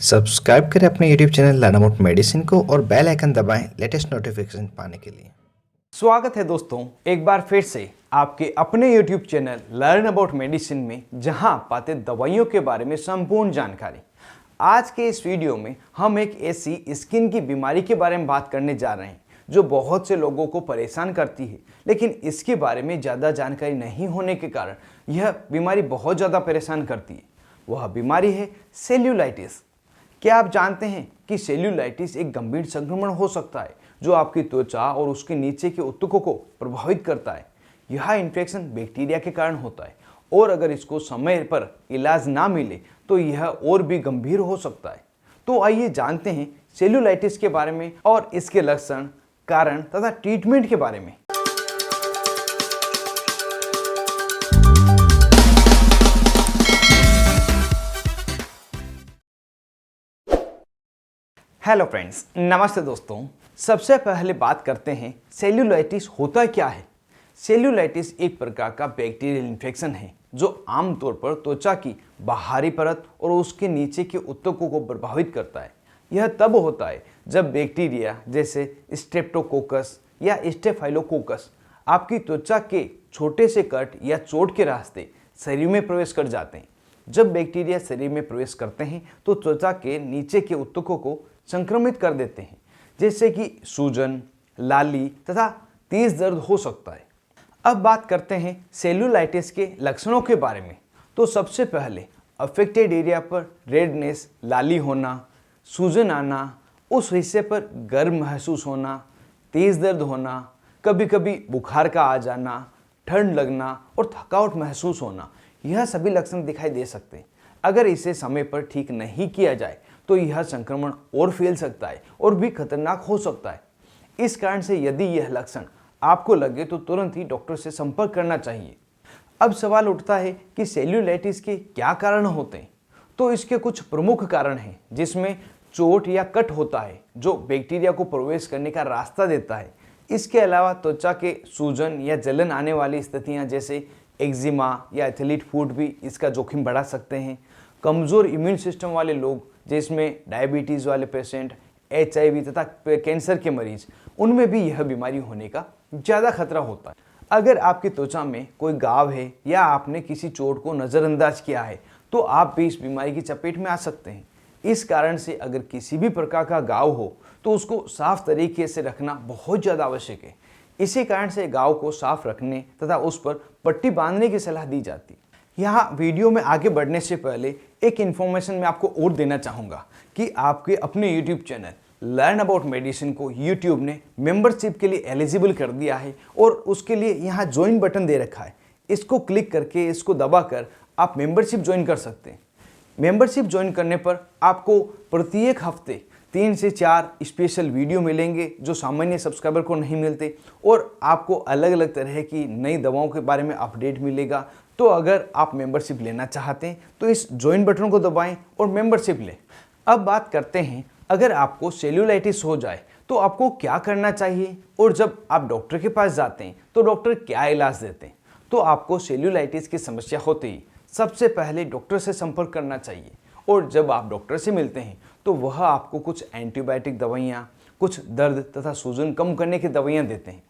Subscribe करें अपने YouTube channel learn about medicine को और बेल आइकन दबाएं लेटेस्ट नोटिफिकेशन पाने के लिए। स्वागत है दोस्तों एक बार फिर से आपके अपने YouTube channel learn about medicine में, जहां आप पाते दवाइयों के बारे में संपूर्ण जानकारी। आज के इस वीडियो में हम एक ऐसी स्किन की बीमारी के बारे में बात करने जा रहे हैं जो बहुत से लोगों को परेशान करती है, लेकिन इसके बारे में ज़्यादा जानकारी नहीं होने के कारण यह बीमारी बहुत ज़्यादा परेशान करती है। वह बीमारी है सेल्यूलाइटिस। क्या आप जानते हैं कि सेल्यूलाइटिस एक गंभीर संक्रमण हो सकता है जो आपकी त्वचा और उसके नीचे के ऊतकों को प्रभावित करता है। यह इन्फेक्शन बैक्टीरिया के कारण होता है और अगर इसको समय पर इलाज ना मिले तो यह और भी गंभीर हो सकता है। तो आइए जानते हैं सेल्यूलाइटिस के बारे में और इसके लक्षण, कारण तथा ट्रीटमेंट के बारे में। हेलो फ्रेंड्स, नमस्ते दोस्तों। सबसे पहले बात करते हैं सेल्यूलाइटिस होता क्या है। सेल्यूलाइटिस एक प्रकार का बैक्टीरियल इन्फेक्शन है जो आमतौर पर त्वचा की बाहरी परत और उसके नीचे के ऊतकों को प्रभावित करता है। यह तब होता है जब बैक्टीरिया जैसे स्ट्रेप्टोकोकस या स्टेफाइलोकोकस आपकी त्वचा के छोटे से कट या चोट के रास्ते शरीर में प्रवेश कर जाते हैं। जब बैक्टीरिया शरीर में प्रवेश करते हैं तो त्वचा के नीचे के ऊतकों को संक्रमित कर देते हैं, जैसे कि सूजन, लाली तथा तेज दर्द हो सकता है। अब बात करते हैं सेल्यूलाइटिस के लक्षणों के बारे में। तो सबसे पहले अफेक्टेड एरिया पर रेडनेस, लाली होना, सूजन आना, उस हिस्से पर गर्म महसूस होना, तेज दर्द होना, कभी कभी बुखार का आ जाना, ठंड लगना और थकावट महसूस होना, यह सभी लक्षण दिखाई दे सकते हैं। अगर इसे समय पर ठीक नहीं किया जाए तो यह संक्रमण और फैल सकता है और भी खतरनाक हो सकता है। इस कारण से यदि यह लक्षण आपको लगे तो तुरंत ही डॉक्टर से संपर्क करना चाहिए। अब सवाल उठता है कि सेल्यूलाइटिस के क्या कारण होते हैं। तो इसके कुछ प्रमुख कारण हैं, जिसमें चोट या कट होता है जो बैक्टीरिया को प्रवेश करने का रास्ता देता है। इसके अलावा त्वचा के सूजन या जलन आने वाली स्थितियां जैसे एक्जिमा या एथलीट फुट भी इसका जोखिम बढ़ा सकते हैं। कमज़ोर इम्यून सिस्टम वाले लोग, जिसमें डायबिटीज़ वाले पेशेंट, HIV तथा कैंसर के मरीज, उनमें भी यह बीमारी होने का ज़्यादा खतरा होता है। अगर आपकी त्वचा में कोई घाव है या आपने किसी चोट को नज़रअंदाज किया है तो आप भी इस बीमारी की चपेट में आ सकते हैं। इस कारण से अगर किसी भी प्रकार का घाव हो तो उसको साफ तरीके से रखना बहुत ज़्यादा आवश्यक है। इसी कारण से घाव को साफ रखने तथा उस पर पट्टी बांधने की सलाह दी जाती है। यहाँ वीडियो में आगे बढ़ने से पहले एक इन्फॉर्मेशन मैं आपको और देना चाहूँगा कि आपके अपने YouTube channel learn about medicine को YouTube ने मेंबरशिप के लिए एलिजिबल कर दिया है और उसके लिए यहाँ ज्वाइन बटन दे रखा है। इसको क्लिक करके, इसको दबाकर आप मेंबरशिप ज्वाइन कर सकते हैं। मेंबरशिप ज्वाइन करने पर आपको प्रत्येक हफ्ते 3 से 4 स्पेशल वीडियो मिलेंगे जो सामान्य सब्सक्राइबर को नहीं मिलते, और आपको अलग अलग तरह की नई दवाओं के बारे में अपडेट मिलेगा। तो अगर आप मेंबरशिप लेना चाहते हैं तो इस ज्वाइन बटन को दबाएं और मेंबरशिप लें। अब बात करते हैं, अगर आपको सेल्यूलाइटिस हो जाए तो आपको क्या करना चाहिए, और जब आप डॉक्टर के पास जाते हैं तो डॉक्टर क्या इलाज देते हैं। तो आपको सेल्यूलाइटिस की समस्या होते ही सबसे पहले डॉक्टर से संपर्क करना चाहिए, और जब आप डॉक्टर से मिलते हैं तो वह आपको कुछ एंटीबायोटिक दवाइयाँ, कुछ दर्द तथा सूजन कम करने की दवाइयाँ देते हैं।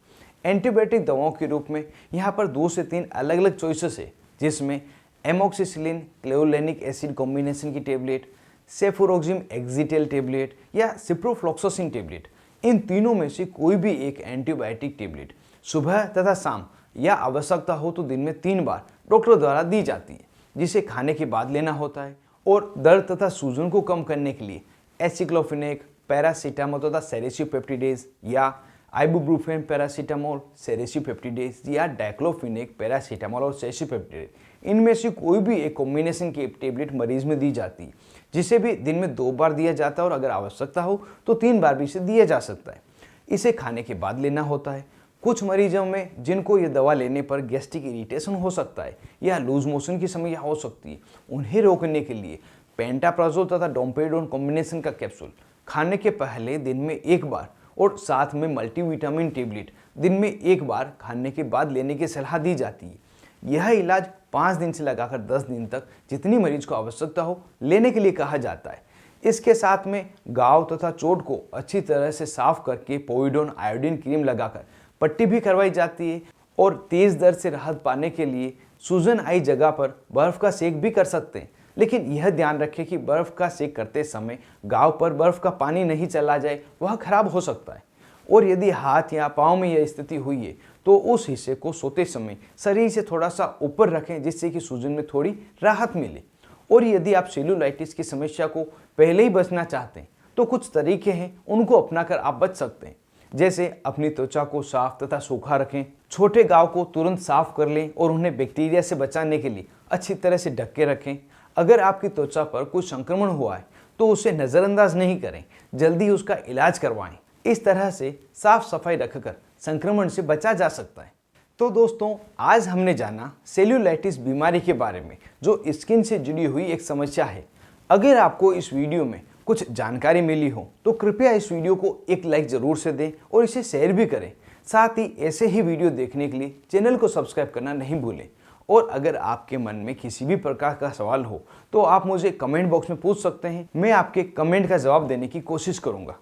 एंटीबायोटिक दवाओं के रूप में यहाँ पर 2 से 3 अलग अलग चॉइसेस है, जिसमें एमोक्सिसिलिन क्लेओलेनिक एसिड कॉम्बिनेशन की टेबलेट, सेफुरोक्सिम एक्जिटेल टेबलेट या सिप्रोफ्लॉक्सासिन टेबलेट, इन तीनों में से कोई भी एक एंटीबायोटिक टेबलेट सुबह तथा शाम या आवश्यकता हो तो दिन में 3 बार डॉक्टर द्वारा दी जाती है, जिसे खाने के बाद लेना होता है। और दर्द तथा सूजन को कम करने के लिए एसिक्लोफिनेक, पैरासीटामोल तथा सेरेसियोपेप्टिडेज या आइबुप्रोफेन पैरासीटामोल, सेरेसियोपेप्टिडेज या डाइक्लोफिनेक पैरासीटामोल और सेरेसियोपेप्टिडेज, इनमें से कोई भी एक कॉम्बिनेशन की टेबलेट मरीज में दी जाती है, जिसे भी दिन में 2 बार दिया जाता है और अगर आवश्यकता हो तो 3 बार भी इसे दिया जा सकता है। इसे खाने के बाद लेना होता है। कुछ मरीजों में जिनको ये दवा लेने पर गैस्ट्रिक इरिटेशन हो सकता है या लूज मोशन की समस्या हो सकती है, उन्हें रोकने के लिए पेंटाप्राजोल तथा डोम्पेडोन कॉम्बिनेशन का कैप्सूल खाने के पहले दिन में 1 बार और साथ में मल्टीविटामिन टेबलेट दिन में 1 बार खाने के बाद लेने की सलाह दी जाती है। यह इलाज 5 दिन से लगाकर 10 दिन तक जितनी मरीज को आवश्यकता हो लेने के लिए कहा जाता है। इसके साथ में घाव तथा चोट को अच्छी तरह से साफ करके पोविडोन आयोडीन क्रीम लगाकर पट्टी भी करवाई जाती है और तेज दर्द से राहत पाने के लिए सूजन आई जगह पर बर्फ का सेक भी कर सकते हैं। लेकिन यह ध्यान रखें कि बर्फ का सेक करते समय घाव पर बर्फ का पानी नहीं चला जाए, वह खराब हो सकता है। और यदि हाथ या पाँव में यह स्थिति हुई है तो उस हिस्से को सोते समय शरीर से थोड़ा सा ऊपर रखें, जिससे कि सूजन में थोड़ी राहत मिले। और यदि आप सेल्यूलाइटिस की समस्या को पहले ही बचना चाहते हैं तो कुछ तरीके हैं, उनको अपनाकर आप बच सकते हैं। जैसे अपनी त्वचा को साफ तथा सूखा रखें, छोटे घाव को तुरंत साफ कर लें और उन्हें बैक्टीरिया से बचाने के लिए अच्छी तरह से ढक के रखें। अगर आपकी त्वचा पर कुछ संक्रमण हुआ है तो उसे नज़रअंदाज नहीं करें, जल्दी उसका इलाज करवाएं। इस तरह से साफ सफाई रखकर संक्रमण से बचा जा सकता है। तो दोस्तों, आज हमने जाना सेल्यूलाइटिस बीमारी के बारे में, जो स्किन से जुड़ी हुई एक समस्या है। अगर आपको इस वीडियो में कुछ जानकारी मिली हो तो कृपया इस वीडियो को एक लाइक ज़रूर से दें और इसे शेयर भी करें। साथ ही ऐसे ही वीडियो देखने के लिए चैनल को सब्सक्राइब करना नहीं भूलें। और अगर आपके मन में किसी भी प्रकार का सवाल हो तो आप मुझे कमेंट बॉक्स में पूछ सकते हैं, मैं आपके कमेंट का जवाब देने की कोशिश करूँगा।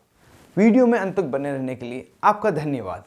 वीडियो में अंत तक बने रहने के लिए आपका धन्यवाद।